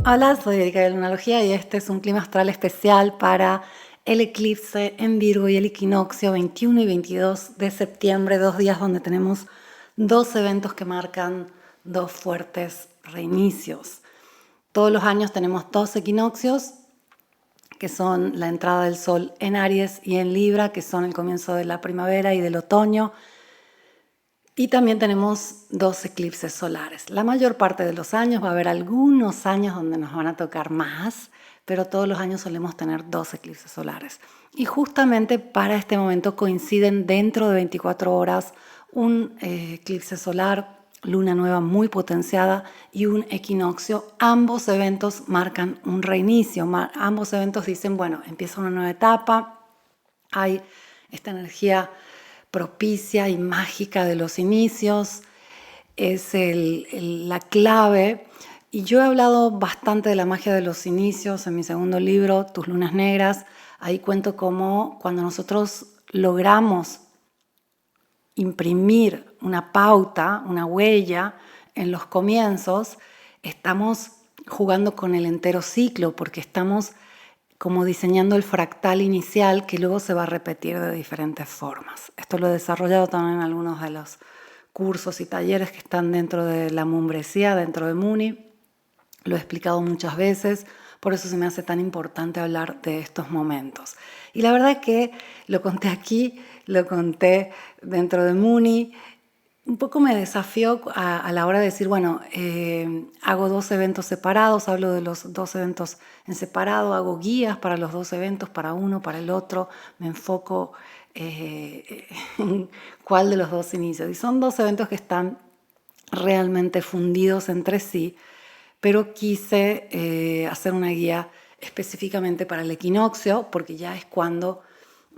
Hola, soy Erika de Lunalogía y este es un clima astral especial para el eclipse en Virgo y el equinoccio 21 y 22 de septiembre, 2 días donde tenemos dos eventos que marcan dos fuertes reinicios. Todos los años tenemos dos equinoccios, que son la entrada del Sol en Aries y en Libra, que son el comienzo de la primavera y del otoño. Y también tenemos dos eclipses solares. La mayor parte de los años va a haber algunos años donde nos van a tocar más, pero todos los años solemos tener dos eclipses solares. Y justamente para este momento coinciden dentro de 24 horas un eclipse solar, luna nueva muy potenciada y un equinoccio. Ambos eventos marcan un reinicio. Ambos eventos dicen, bueno, empieza una nueva etapa, hay esta energía propicia y mágica de los inicios, es la clave. Y yo he hablado bastante de la magia de los inicios en mi segundo libro, Tus Lunas Negras. Ahí cuento cómo cuando nosotros logramos imprimir una pauta, una huella en los comienzos, estamos jugando con el entero ciclo porque estamos como diseñando el fractal inicial que luego se va a repetir de diferentes formas. Esto lo he desarrollado también en algunos de los cursos y talleres que están dentro de la membresía, dentro de Muni. Lo he explicado muchas veces, por eso se me hace tan importante hablar de estos momentos. Y la verdad es que lo conté aquí, lo conté dentro de Muni. Un poco me desafió a la hora de decir, bueno, hago dos eventos separados, hablo de los dos eventos en separado, hago guías para los dos eventos, para uno, para el otro, me enfoco en cuál de los dos inicios. Y son dos eventos que están realmente fundidos entre sí, pero quise hacer una guía específicamente para el equinoccio, porque ya es cuando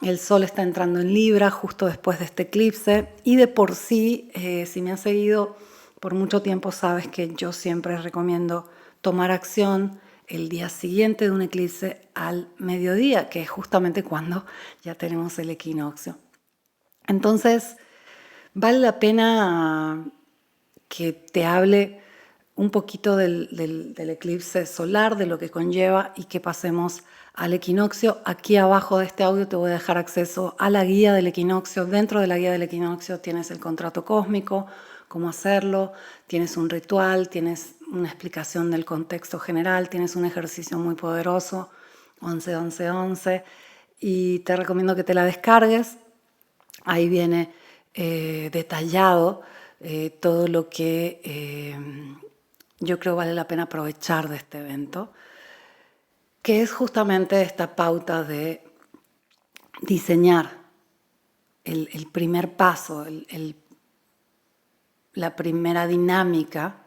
el Sol está entrando en Libra justo después de este eclipse y de por sí, si me has seguido por mucho tiempo, sabes que yo siempre recomiendo tomar acción el día siguiente de un eclipse al mediodía, que es justamente cuando ya tenemos el equinoccio. Entonces, vale la pena que te hable un poquito del eclipse solar, de lo que conlleva y que pasemos al equinoccio. Aquí abajo de este audio te voy a dejar acceso a la guía del equinoccio. Dentro de la guía del equinoccio tienes el contrato cósmico, cómo hacerlo, tienes un ritual, tienes una explicación del contexto general, tienes un ejercicio muy poderoso, 11-11-11, y te recomiendo que te la descargues. Ahí viene detallado todo lo que yo creo vale la pena aprovechar de este evento, que es justamente esta pauta de diseñar el primer paso, la primera dinámica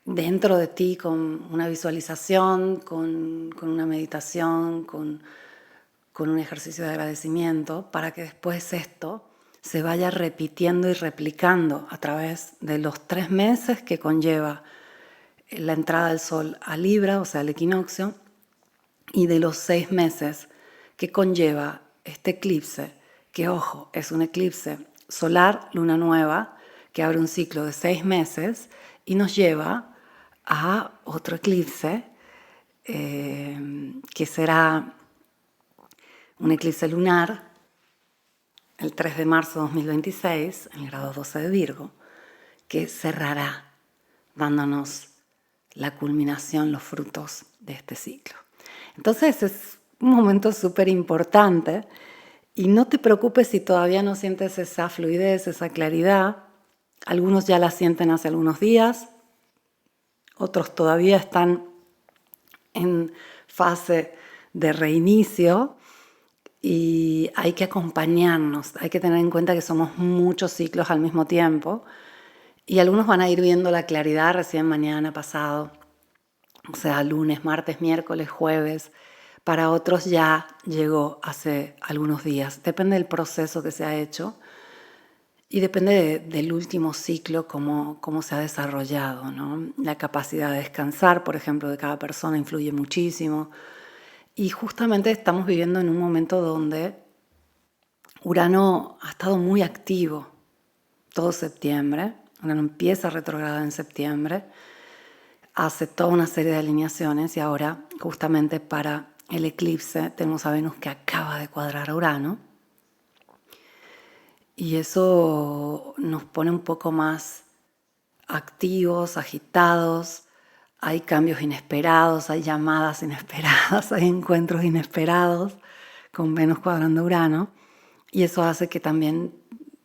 dentro de ti con una visualización, con una meditación, con un ejercicio de agradecimiento, para que después esto se vaya repitiendo y replicando a través de los 3 meses que conlleva la entrada del Sol a Libra, o sea, el equinoccio, y de los 6 meses que conlleva este eclipse, que ojo, es un eclipse solar, luna nueva, que abre un ciclo de 6 meses y nos lleva a otro eclipse que será un eclipse lunar el 3 de marzo de 2026, en el grado 12 de Virgo, que cerrará dándonos la culminación, los frutos de este ciclo. Entonces es un momento súper importante y no te preocupes si todavía no sientes esa fluidez, esa claridad. Algunos ya la sienten hace algunos días, otros todavía están en fase de reinicio y hay que acompañarnos, hay que tener en cuenta que somos muchos ciclos al mismo tiempo y algunos van a ir viendo la claridad recién mañana, pasado, o sea, lunes, martes, miércoles, jueves. Para otros ya llegó hace algunos días. Depende del proceso que se ha hecho y depende del último ciclo, cómo se ha desarrollado, ¿no? La capacidad de descansar, por ejemplo, de cada persona influye muchísimo. Y justamente estamos viviendo en un momento donde Urano ha estado muy activo todo septiembre. Urano empieza a retrogradar en septiembre. hace toda una serie de alineaciones y ahora justamente para el eclipse tenemos a Venus que acaba de cuadrar a Urano y eso nos pone un poco más activos, agitados, hay cambios inesperados, hay llamadas inesperadas, hay encuentros inesperados con Venus cuadrando Urano y eso hace que también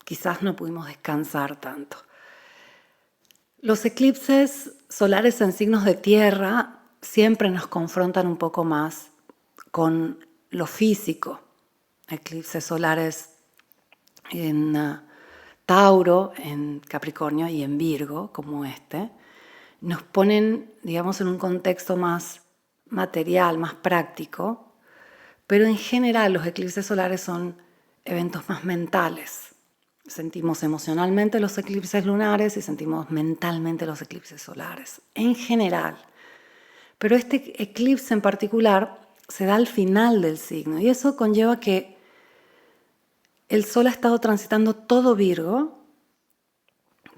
quizás no pudimos descansar tanto. Los eclipses solares en signos de tierra siempre nos confrontan un poco más con lo físico. Eclipses solares en Tauro, en Capricornio y en Virgo, como este, nos ponen, digamos, en un contexto más material, más práctico, pero en general los eclipses solares son eventos más mentales. Sentimos emocionalmente los eclipses lunares y sentimos mentalmente los eclipses solares, en general. Pero este eclipse en particular se da al final del signo y eso conlleva que el Sol ha estado transitando todo Virgo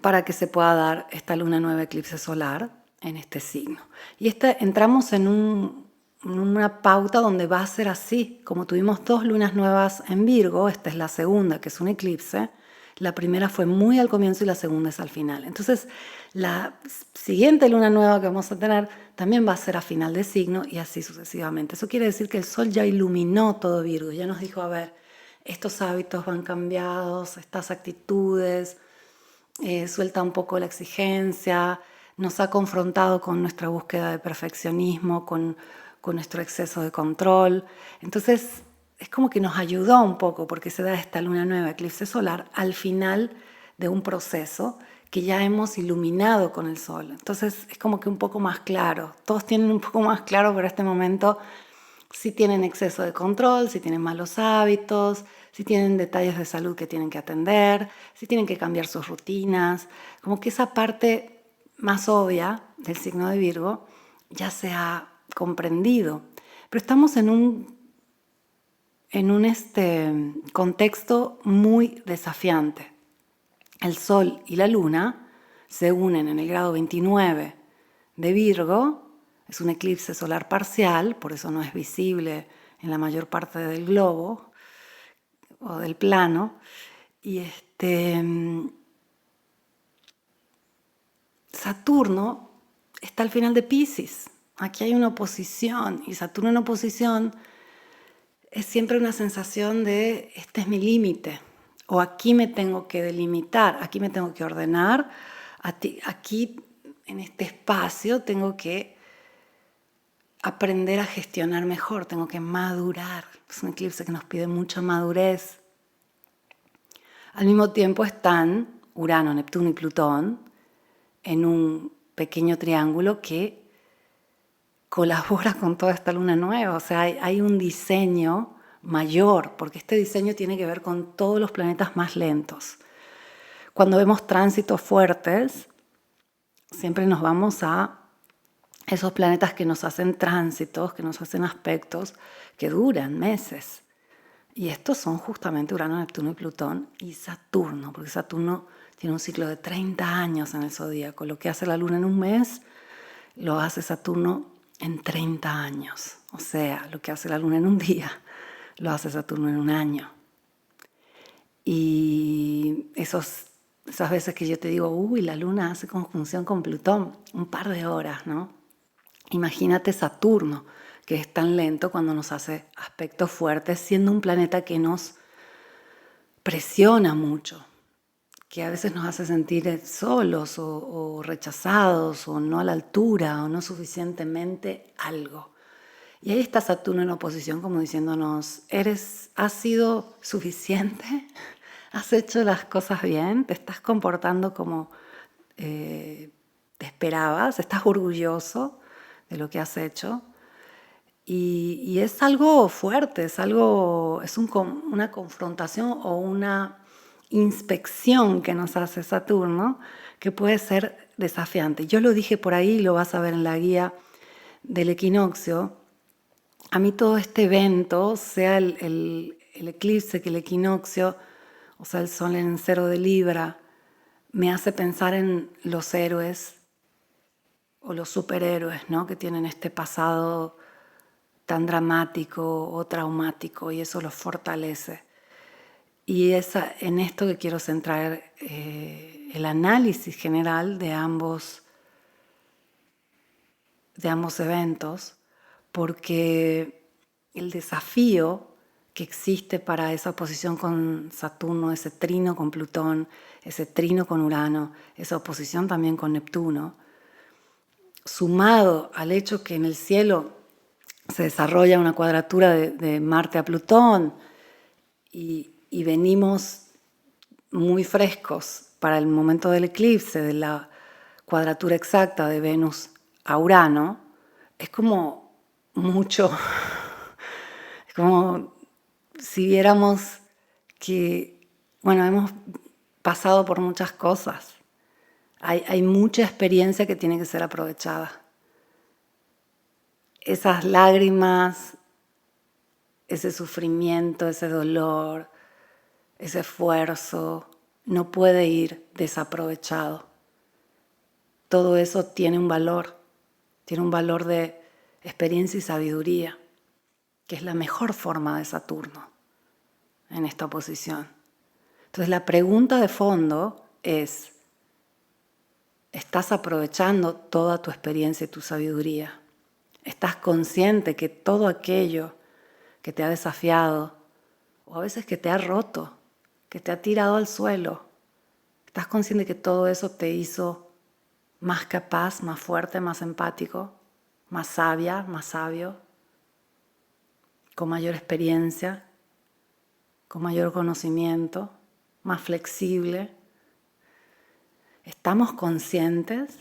para que se pueda dar esta luna nueva eclipse solar en este signo. Y entramos en una pauta donde va a ser así. Como tuvimos 2 lunas nuevas en Virgo, esta es la segunda, que es un eclipse. La primera fue muy al comienzo y la segunda es al final. Entonces, la siguiente luna nueva que vamos a tener también va a ser a final de signo y así sucesivamente. Eso quiere decir que el Sol ya iluminó todo Virgo, ya nos dijo, a ver, estos hábitos van cambiados, estas actitudes, suelta un poco la exigencia, nos ha confrontado con nuestra búsqueda de perfeccionismo, con nuestro exceso de control. Entonces es como que nos ayudó un poco porque se da esta luna nueva, eclipse solar, al final de un proceso que ya hemos iluminado con el Sol. Entonces es como que un poco más claro. Todos tienen un poco más claro por este momento si tienen exceso de control, si tienen malos hábitos, si tienen detalles de salud que tienen que atender, si tienen que cambiar sus rutinas. Como que esa parte más obvia del signo de Virgo ya se ha comprendido. Pero estamos en un contexto muy desafiante. El Sol y la Luna se unen en el grado 29 de Virgo. Es un eclipse solar parcial, por eso no es visible en la mayor parte del globo o del plano. Y Saturno está al final de Piscis. Aquí hay una oposición y Saturno en oposición es siempre una sensación de este es mi límite o aquí me tengo que delimitar, aquí me tengo que ordenar, aquí en este espacio tengo que aprender a gestionar mejor, tengo que madurar. Es un eclipse que nos pide mucha madurez. Al mismo tiempo están Urano, Neptuno y Plutón en un pequeño triángulo que colabora con toda esta luna nueva. O sea, hay un diseño mayor, porque este diseño tiene que ver con todos los planetas más lentos. Cuando vemos tránsitos fuertes, siempre nos vamos a esos planetas que nos hacen tránsitos, que nos hacen aspectos que duran meses. Y estos son justamente Urano, Neptuno y Plutón y Saturno, porque Saturno tiene un ciclo de 30 años en el zodíaco. Lo que hace la luna en un mes, lo hace Saturno en 30 años. O sea, lo que hace la luna en un día, lo hace Saturno en un año. Y esas veces que yo te digo, uy, la luna hace conjunción con Plutón, un par de horas, ¿no? Imagínate Saturno, que es tan lento cuando nos hace aspectos fuertes, siendo un planeta que nos presiona mucho, que a veces nos hace sentir solos o rechazados o no a la altura o no suficientemente algo. Y ahí está Saturno en oposición como diciéndonos, ¿has sido suficiente? ¿Has hecho las cosas bien? ¿Te estás comportando como te esperabas? ¿Estás orgulloso de lo que has hecho? Y es algo fuerte, es una confrontación o una inspección que nos hace Saturno que puede ser desafiante. Yo lo dije por ahí, lo vas a ver en la guía del equinoccio. A mí todo este evento, sea el eclipse que el equinoccio, o sea el Sol en Cero de Libra, me hace pensar en los héroes o los superhéroes, ¿no? Que tienen este pasado tan dramático o traumático y eso los fortalece. Y en esto que quiero centrar el análisis general de ambos eventos, porque el desafío que existe para esa oposición con Saturno, ese trino con Plutón, ese trino con Urano, esa oposición también con Neptuno, sumado al hecho que en el cielo se desarrolla una cuadratura de Marte a Plutón y venimos muy frescos para el momento del eclipse, de la cuadratura exacta de Venus a Urano, es como mucho, es como si viéramos que, bueno, hemos pasado por muchas cosas. Hay mucha experiencia que tiene que ser aprovechada. Esas lágrimas, ese sufrimiento, ese dolor, ese esfuerzo, no puede ir desaprovechado. Todo eso tiene un valor de experiencia y sabiduría, que es la mejor forma de Saturno en esta oposición. Entonces la pregunta de fondo es, ¿estás aprovechando toda tu experiencia y tu sabiduría? ¿Estás consciente que todo aquello que te ha desafiado, o a veces que te ha roto, que te ha tirado al suelo, estás consciente que todo eso te hizo más capaz, más fuerte, más empático, más sabia, más sabio, con mayor experiencia, con mayor conocimiento, más flexible? ¿Estamos conscientes?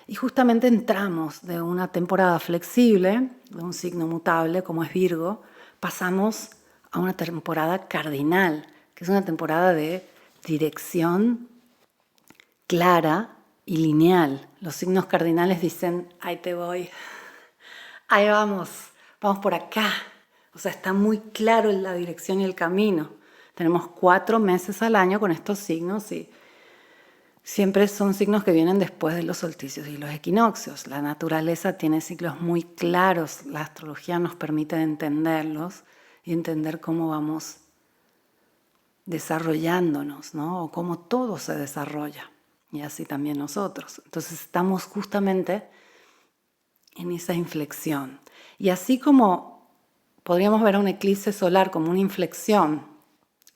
Y justamente entramos de una temporada flexible, de un signo mutable como es Virgo, pasamos a una temporada cardinal, que es una temporada de dirección clara y lineal. Los signos cardinales dicen, ahí te voy, ahí vamos por acá. O sea, está muy claro la dirección y el camino. Tenemos 4 meses al año con estos signos y siempre son signos que vienen después de los solsticios y los equinoccios. La naturaleza tiene ciclos muy claros, la astrología nos permite entenderlos y entender cómo vamos desarrollándonos, ¿no? O cómo todo se desarrolla, y así también nosotros. Entonces estamos justamente en esa inflexión. Y así como podríamos ver a un eclipse solar como una inflexión,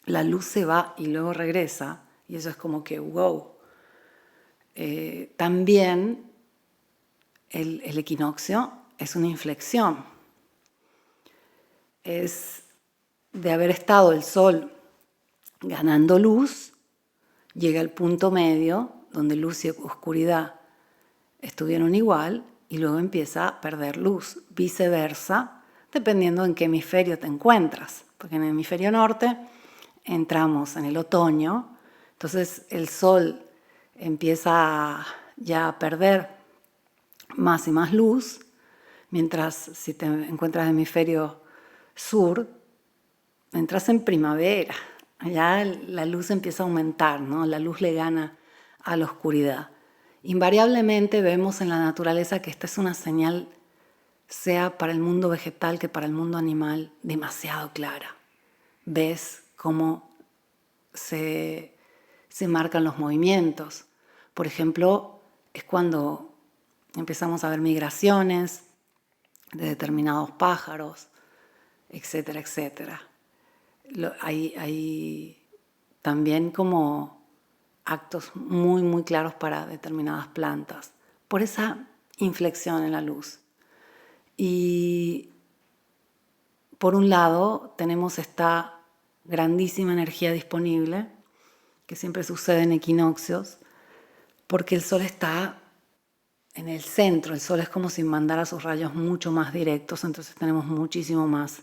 la luz se va y luego regresa, y eso es como que wow. También el equinoccio es una inflexión. Es de haber estado el sol ganando luz, llega al punto medio donde luz y oscuridad estuvieron igual y luego empieza a perder luz. Viceversa, dependiendo en qué hemisferio te encuentras. Porque en el hemisferio norte entramos en el otoño, entonces el sol empieza ya a perder más y más luz, mientras si te encuentras en el hemisferio sur, entras en primavera, ya la luz empieza a aumentar, ¿no? La luz le gana a la oscuridad. Invariablemente vemos en la naturaleza que esta es una señal, sea para el mundo vegetal que para el mundo animal, demasiado clara. Ves cómo se marcan los movimientos. Por ejemplo, es cuando empezamos a ver migraciones de determinados pájaros, etcétera, etcétera. Hay también como actos muy, muy claros para determinadas plantas, por esa inflexión en la luz. Y por un lado tenemos esta grandísima energía disponible, que siempre sucede en equinoccios, porque el Sol está en el centro, el Sol es como si mandara sus rayos mucho más directos, entonces tenemos muchísima más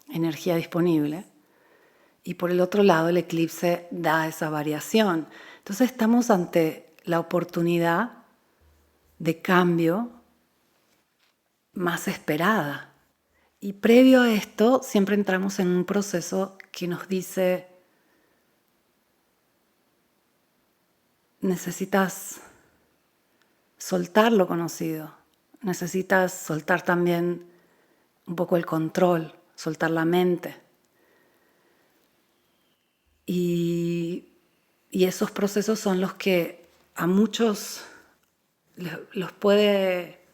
energía disponible. Y por el otro lado el eclipse da esa variación. Entonces estamos ante la oportunidad de cambio más esperada. Y previo a esto siempre entramos en un proceso que nos dice, necesitas soltar lo conocido, necesitas soltar también un poco el control, soltar la mente. Y esos procesos son los que a muchos los puede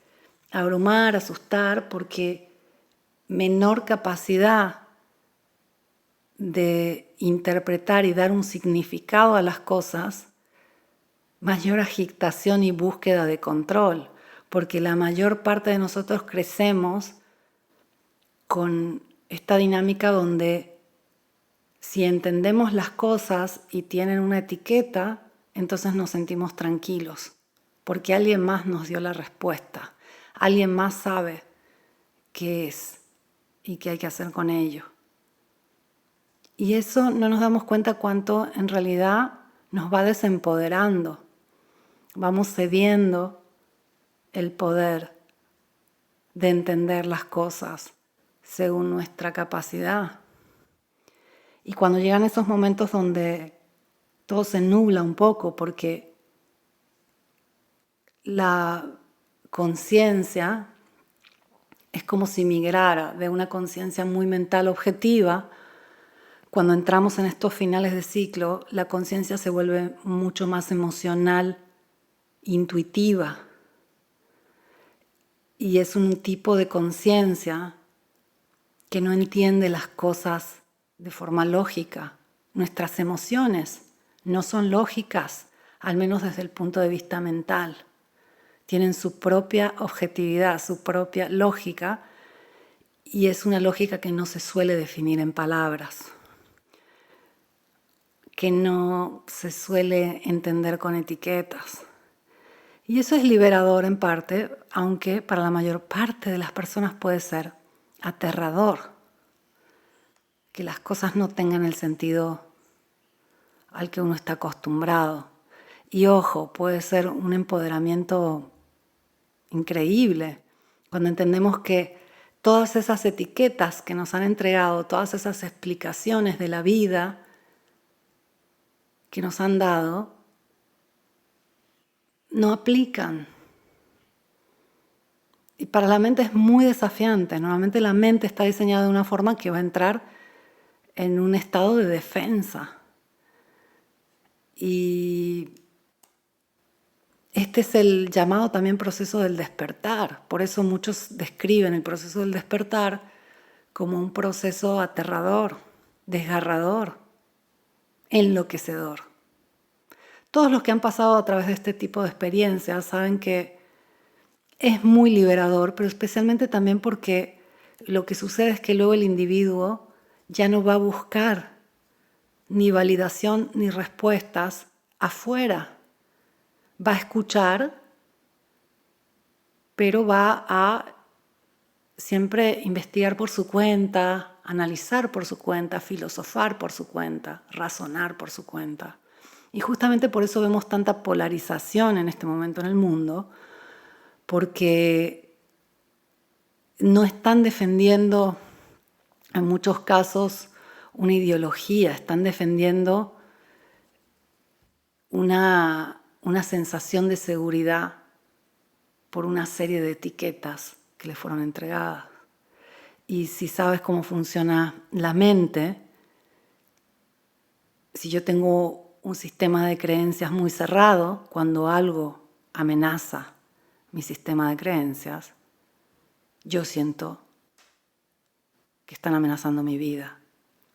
abrumar, asustar, porque menor capacidad de interpretar y dar un significado a las cosas, mayor agitación y búsqueda de control, porque la mayor parte de nosotros crecemos con esta dinámica donde si entendemos las cosas y tienen una etiqueta, entonces nos sentimos tranquilos, porque alguien más nos dio la respuesta, alguien más sabe qué es y qué hay que hacer con ello. Y eso no nos damos cuenta cuánto en realidad nos va desempoderando. Vamos cediendo el poder de entender las cosas según nuestra capacidad. Y cuando llegan esos momentos donde todo se nubla un poco porque la conciencia es como si migrara de una conciencia muy mental objetiva. Cuando entramos en estos finales de ciclo, la conciencia se vuelve mucho más emocional, intuitiva. Y es un tipo de conciencia que no entiende las cosas de forma lógica. Nuestras emociones no son lógicas, al menos desde el punto de vista mental. Tienen su propia objetividad, su propia lógica, y es una lógica que no se suele definir en palabras, que no se suele entender con etiquetas. Y eso es liberador en parte, aunque para la mayor parte de las personas puede ser aterrador, que las cosas no tengan el sentido al que uno está acostumbrado. Y ojo, puede ser un empoderamiento increíble cuando entendemos que todas esas etiquetas que nos han entregado, todas esas explicaciones de la vida que nos han dado, no aplican. Y para la mente es muy desafiante. Normalmente la mente está diseñada de una forma que va a entrar en un estado de defensa. Y este es el llamado también proceso del despertar. Por eso muchos describen el proceso del despertar como un proceso aterrador, desgarrador, enloquecedor. Todos los que han pasado a través de este tipo de experiencias saben que es muy liberador, pero especialmente también porque lo que sucede es que luego el individuo ya no va a buscar ni validación ni respuestas afuera. Va a escuchar, pero va a siempre investigar por su cuenta, analizar por su cuenta, filosofar por su cuenta, razonar por su cuenta. Y justamente por eso vemos tanta polarización en este momento en el mundo, porque no están defendiendo en muchos casos una ideología, están defendiendo una sensación de seguridad por una serie de etiquetas que le fueron entregadas. Y si sabes cómo funciona la mente, si yo tengo un sistema de creencias muy cerrado, cuando algo amenaza mi sistema de creencias, yo siento que están amenazando mi vida.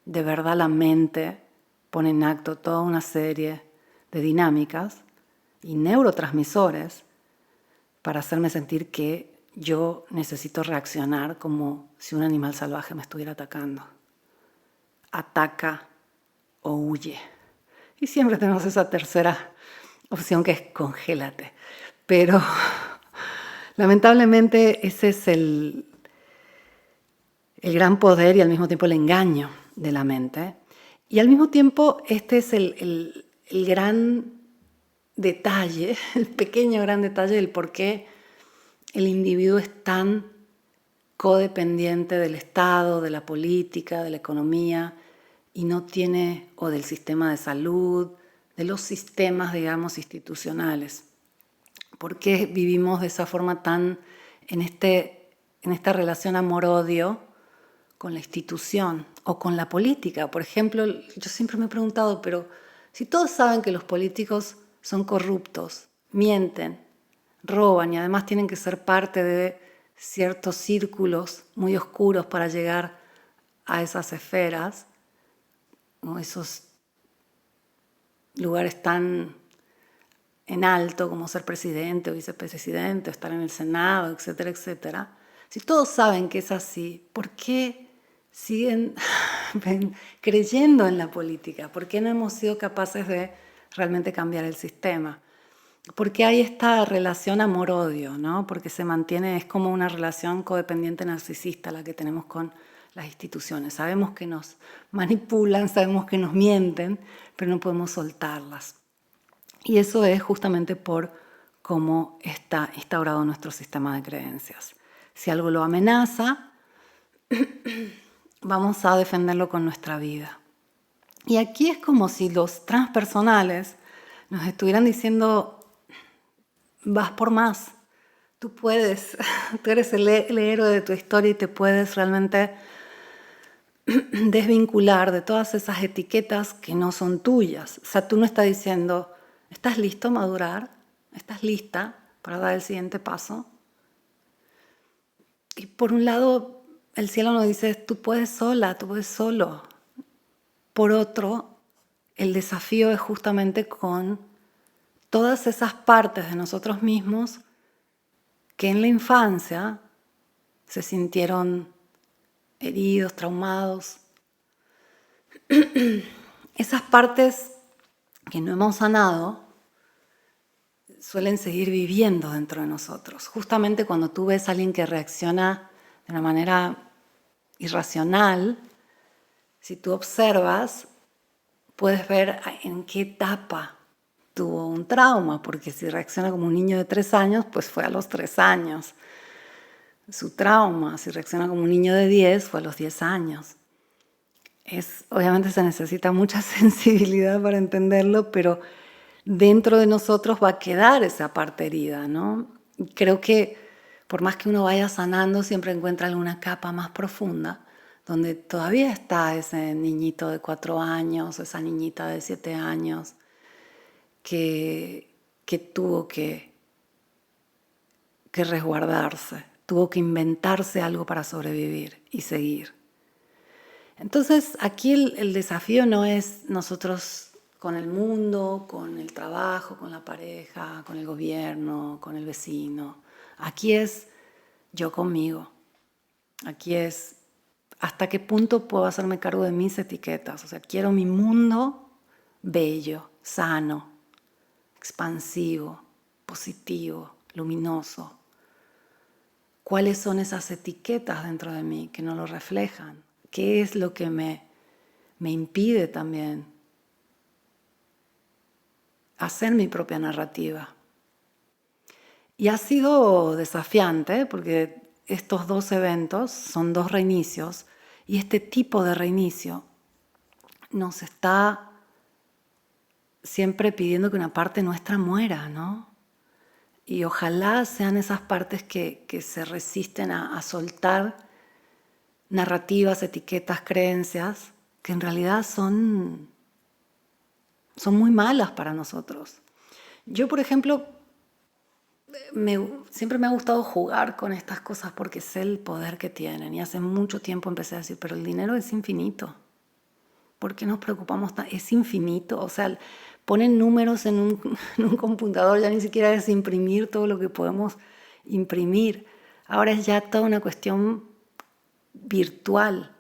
De verdad la mente pone en acto toda una serie de dinámicas y neurotransmisores para hacerme sentir que yo necesito reaccionar como si un animal salvaje me estuviera atacando. Ataca o huye. Y siempre tenemos esa tercera opción que es congélate. Pero lamentablemente ese es el gran poder y al mismo tiempo el engaño de la mente. Y al mismo tiempo este es el gran detalle, el pequeño gran detalle del por qué el individuo es tan codependiente del Estado, de la política, de la economía, y no tiene, o del sistema de salud, de los sistemas, digamos, institucionales. ¿Por qué vivimos de esa forma tan en esta relación amor-odio con la institución o con la política? Por ejemplo, yo siempre me he preguntado, pero si todos saben que los políticos son corruptos, mienten, roban y además tienen que ser parte de ciertos círculos muy oscuros para llegar a esas esferas, o esos lugares tan en alto como ser presidente o vicepresidente o estar en el Senado, etcétera, etcétera. Si todos saben que es así, ¿por qué siguen creyendo en la política? ¿Por qué no hemos sido capaces de realmente cambiar el sistema? Porque hay esta relación amor-odio, ¿no? Porque se mantiene, es como una relación codependiente narcisista la que tenemos con las instituciones. Sabemos que nos manipulan, sabemos que nos mienten, pero no podemos soltarlas. Y eso es justamente por cómo está instaurado nuestro sistema de creencias. Si algo lo amenaza, vamos a defenderlo con nuestra vida. Y aquí es como si los transpersonales nos estuvieran diciendo: vas por más, tú puedes, tú eres el héroe de tu historia y te puedes realmente desvincular de todas esas etiquetas que no son tuyas. Saturno está diciendo: ¿estás listo a madurar? ¿Estás lista para dar el siguiente paso? Y por un lado, el cielo nos dice: tú puedes sola, tú puedes solo. Por otro, el desafío es justamente con todas esas partes de nosotros mismos que en la infancia se sintieron heridos, traumados. Esas partes que no hemos sanado suelen seguir viviendo dentro de nosotros. Justamente cuando tú ves a alguien que reacciona de una manera irracional, si tú observas, puedes ver en qué etapa tuvo un trauma, porque si reacciona como un niño de 3 años, pues fue a los 3 años. Su trauma, si reacciona como un niño de 10, fue a los 10 años. Obviamente se necesita mucha sensibilidad para entenderlo, pero dentro de nosotros va a quedar esa parte herida, ¿no? Y creo que por más que uno vaya sanando, siempre encuentra alguna capa más profunda, donde todavía está ese niñito de 4 años, esa niñita de 7 años, que tuvo que resguardarse, tuvo que inventarse algo para sobrevivir y seguir. Entonces aquí el desafío no es nosotros con el mundo, con el trabajo, con la pareja, con el gobierno, con el vecino. Aquí es yo conmigo. Aquí es hasta qué punto puedo hacerme cargo de mis etiquetas. O sea, quiero mi mundo bello, sano, expansivo, positivo, luminoso. ¿Cuáles son esas etiquetas dentro de mí que no lo reflejan? ¿Qué es lo que me impide también hacer mi propia narrativa? Y ha sido desafiante porque estos 2 eventos son 2 reinicios y este tipo de reinicio nos está siempre pidiendo que una parte nuestra muera, ¿no? Y ojalá sean esas partes que se resisten a soltar narrativas, etiquetas, creencias que en realidad son muy malas para nosotros. Yo, por ejemplo, siempre me ha gustado jugar con estas cosas porque sé el poder que tienen y hace mucho tiempo empecé a decir, pero el dinero es infinito. ¿Por qué nos preocupamos tanto? Es infinito, o sea, ponen números en un computador, ya ni siquiera es imprimir todo lo que podemos imprimir. Ahora es ya toda una cuestión virtual.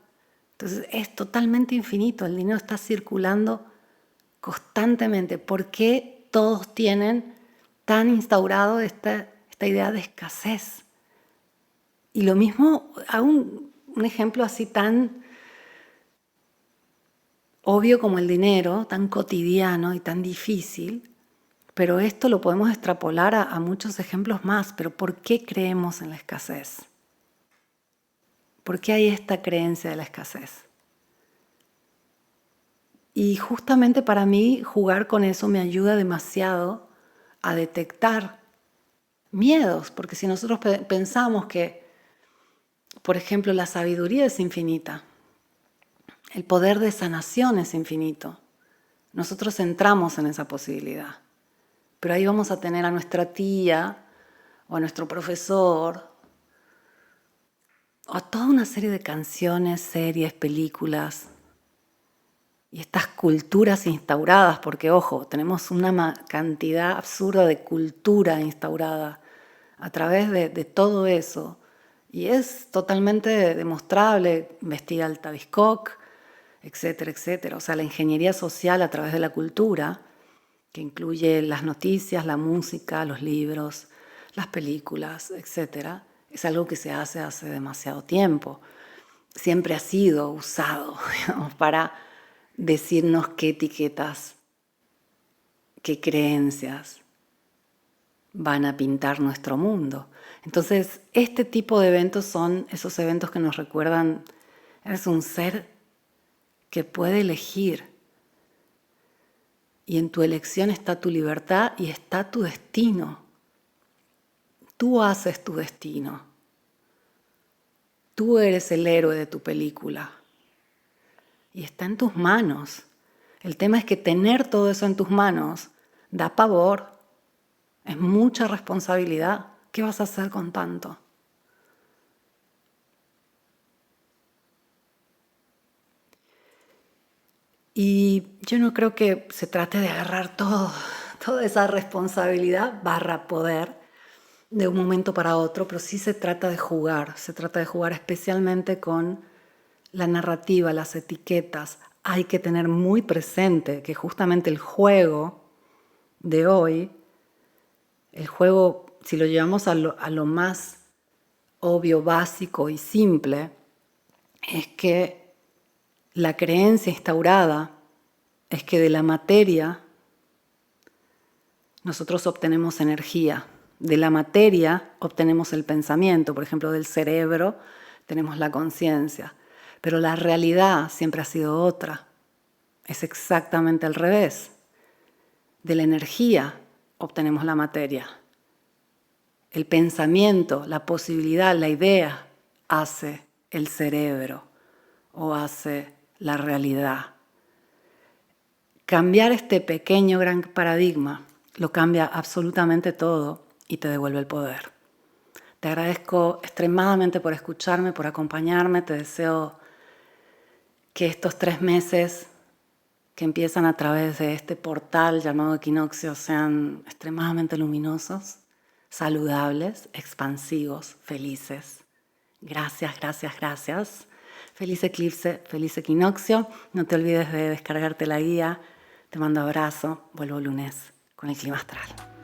Entonces es totalmente infinito, el dinero está circulando constantemente. ¿Por qué todos tienen tan instaurado esta idea de escasez? Y lo mismo, hago un ejemplo así tan obvio como el dinero, tan cotidiano y tan difícil, pero esto lo podemos extrapolar a muchos ejemplos más. Pero ¿por qué creemos en la escasez? ¿Por qué hay esta creencia de la escasez? Y justamente para mí jugar con eso me ayuda demasiado a detectar miedos, porque si nosotros pensamos que, por ejemplo, la sabiduría es infinita, el poder de sanación es infinito, nosotros entramos en esa posibilidad, pero ahí vamos a tener a nuestra tía o a nuestro profesor o a toda una serie de canciones, series, películas y estas culturas instauradas, porque ojo, tenemos una cantidad absurda de cultura instaurada a través de todo eso. Y es totalmente demostrable, investiga el Tavistock, etcétera, etcétera. O sea, la ingeniería social a través de la cultura, que incluye las noticias, la música, los libros, las películas, etcétera, es algo que se hace demasiado tiempo. Siempre ha sido usado, digamos, para decirnos qué etiquetas, qué creencias van a pintar nuestro mundo. Entonces, este tipo de eventos son esos eventos que nos recuerdan, eres un ser que puede elegir. Y en tu elección está tu libertad y está tu destino. Tú haces tu destino. Tú eres el héroe de tu película. Y está en tus manos. El tema es que tener todo eso en tus manos da pavor. Es mucha responsabilidad. ¿Qué vas a hacer con tanto? Y yo no creo que se trate de agarrar toda esa responsabilidad barra poder de un momento para otro, pero sí se trata de jugar especialmente con la narrativa, las etiquetas. Hay que tener muy presente que justamente el juego de hoy, el juego, si lo llevamos a lo más obvio, básico y simple, es que la creencia instaurada es que de la materia nosotros obtenemos energía. De la materia obtenemos el pensamiento, por ejemplo, del cerebro tenemos la conciencia. Pero la realidad siempre ha sido otra. Es exactamente al revés. De la energía obtenemos la materia. El pensamiento, la posibilidad, la idea hace el cerebro o hace la realidad. Cambiar este pequeño gran paradigma lo cambia absolutamente todo y te devuelve el poder. Te agradezco extremadamente por escucharme, por acompañarme. Te deseo que estos 3 meses que empiezan a través de este portal llamado equinoccio sean extremadamente luminosos, saludables, expansivos, felices. Gracias, gracias, gracias. Feliz eclipse, feliz equinoccio. No te olvides de descargarte la guía. Te mando abrazo. Vuelvo lunes con el clima astral.